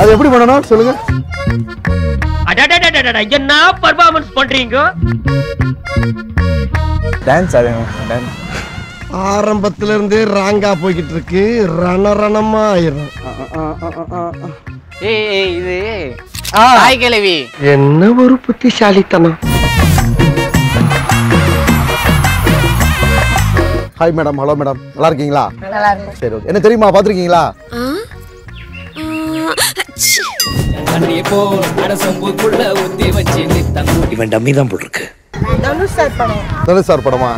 அது எப்படி பண்ணணும் சொல்லுங்க. என்ன பெர்ஃபார்மன்ஸ் பண்றீங்க? டான்ஸ் ஆடுங்க. டான்ஸ் ஆரம்பத்துல இருந்தே ராங்கா போய்கிட்டு இருக்கு. ரணரணமா ஆயிரும். ஏய் இது ஹாய் கேள்வி. என்ன ஒரு புத்திசாலித்தனம். Hi madam. ஹலோ மேடம், நல்லா இருக்கீங்களா? நல்லா இருக்கும். சரி ஓகே. என்ன தெரியுமா, பாத்திருக்கீங்களா? இவன் டம்மி தான் போட்டுருக்கு. தனுஷ் சார் படமா?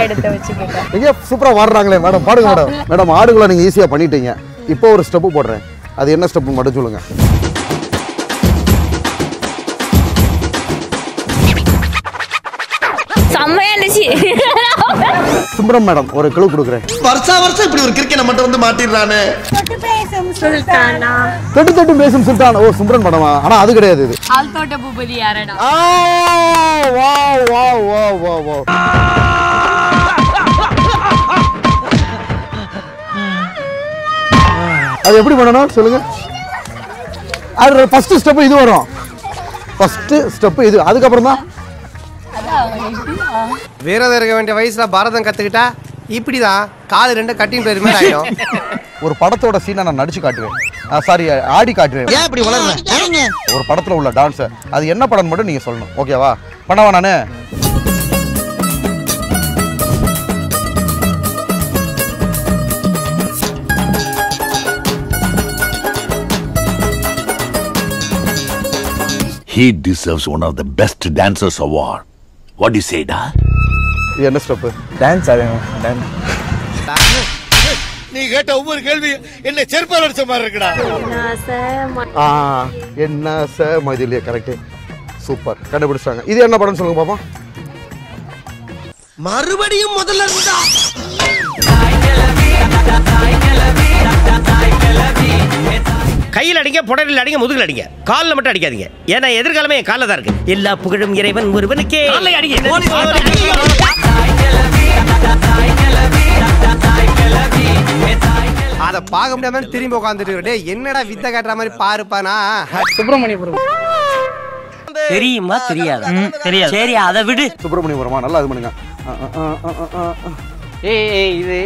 எடுத்து வச்சுக்கிட்டேன். நீங்க சூப்பரா வாடுறாங்களே மேடம், பாடுங்க மேடம். மேடம் ஆடுகளை நீங்க ஈஸியா பண்ணிட்டீங்க. இப்போ ஒரு ஸ்டெப்பு போடுறேன், அது என்ன ஸ்டெப் மட்டும் சொல்லுங்க. சிம்ரன் மேடம் ஒரு கிளு கொடுக்குறேன். வருஷம் இப்படி ஒரு கிரிக்கெட் மட்டும் வந்து மாட்டிடுறானே. தொட்டு தொட்டு பேசும் சுல்தான். ஓ சிம்ரன் படமா? ஆனா அது கிடையாது. இது ஆல்தோட்ட பூபதி யாரடா? Wow wow wow wow wow. அது எப்படி பண்ணணும் சொல்லுங்க. அது ஃபர்ஸ்ட் ஸ்டெப் இது வரும். ஃபர்ஸ்ட் ஸ்டெப் இது, அதுக்கப்புறம் தான் வீரதம் இருக்க வேண்டிய வயசுல பாரதம் கத்துக்கிட்டா இப்படிதான் காலு ரெண்டு கட்டிங் பேர் மாதிரி ஆயிடும். ஒரு படத்தோட சீனை நான் நடிச்சு காட்டுவேன். சாரி, ஆடி காட்டுவேன். ஏன் இப்படி வளர்ற? ஒரு படத்துல உள்ள டான்ஸ் அது என்ன படம் மட்டும் நீங்க சொல்லணும். ஓகேவா? பண்ணவா நானு? He deserves one of the best dancers award. What do you say, da? இது என்ன ஸ்டெப்? டான்ஸ் ஆடுங்க. டான்ஸ் நீ கேட்ட ஒவ்வொரு கேள்வி என்ன செருப்பால் அடிச்ச மாதிரி இருக்குடா. என்ன சார் மதியிலே கரெக்ட். சூப்பர், கண்டுபிடிச்சாங்க. இது என்ன படம் சொல்லுங்க பாப்போம். மறுபடியும் முதல்ல இருந்தா கையில் அடிங்க, புடரில் அடிங்க, முதுகில் அடிங்க, காலில் மட்டும் அடிக்காதீங்க. ஏன்னா எதிர்காலமே என் காலில் தான் இருக்கு. எல்லா புகழும் இறைவன் ஒருவனுக்கே. அத பார்க்க முடியாம திரும்பி உட்காந்துட்டு என்னடா வித்த காட்டுற மாதிரி பாருப்பானா. சுப்பிரமணியபுரம் தெரியுமா? தெரியாதா? தெரியாது. சரி அதை விடு. சுப்பிரமணியபுரமா? நல்லா இது பண்ணுங்க. ஏய் இது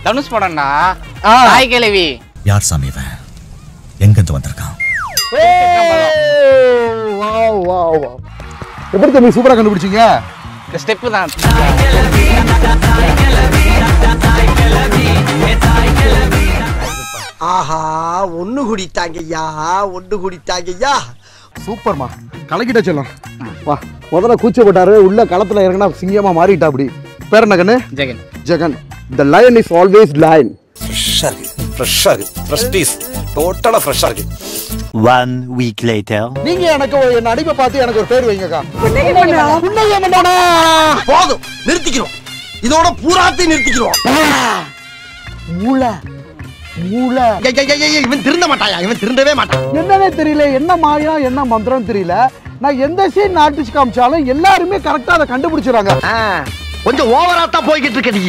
தனுஷ் படம்டா. ஹாய் கேள்வி. யார் சாமி இவன்? எங்க இருந்து வந்திருக்கான்? Wow wow wow. எப்படி தம்பி சூப்பரா கண்டுபிடிச்சீங்க? ஸ்டெப் தான். ஆஹா, ஒண்ணு குடித்தாங்கய்யா, ஒண்ணு குடித்தாங்கய்யா. சூப்பர்மா, கலக்கிட்ட செல்லம். வா, முதல்ல கூச்சப்பட்டாரு, உள்ள களத்துல இறங்கினா சிங்கமா மாறிட்டா. அப்படி பேர் என்ன கண்ணு? Jagan. Jagan. The lion is always lion. ஃப்ரெஷ்ஷா இருக்கு. Fresh piece. டோட்டலா ஃப்ரெஷ்ஷா இருக்கு. 1 week later. நீங்க எனக்கு என்ன அடிப்பை பார்த்து எனக்கு ஒரு பேர் வைங்கக்கா. போதும், நிறுத்திக்கிறோம். இதோட பூராத்தையும் நிறுத்திக்கிறோம். மூளை மூளை. இவன் திருந்த மாட்டாயா? இவன் திருந்தவே மாட்டான். என்னவே தெரியல, என்ன மாயா என்ன மந்திரம் தெரியல. நான் எந்த சீன் நாட்டிச்சு காமிச்சாலும் எல்லாருமே கரெக்டா அதை கண்டுபிடிச்சிடறாங்க. கொஞ்சம் ஓவரா தான் போய்கிட்டு இருக்க நீ.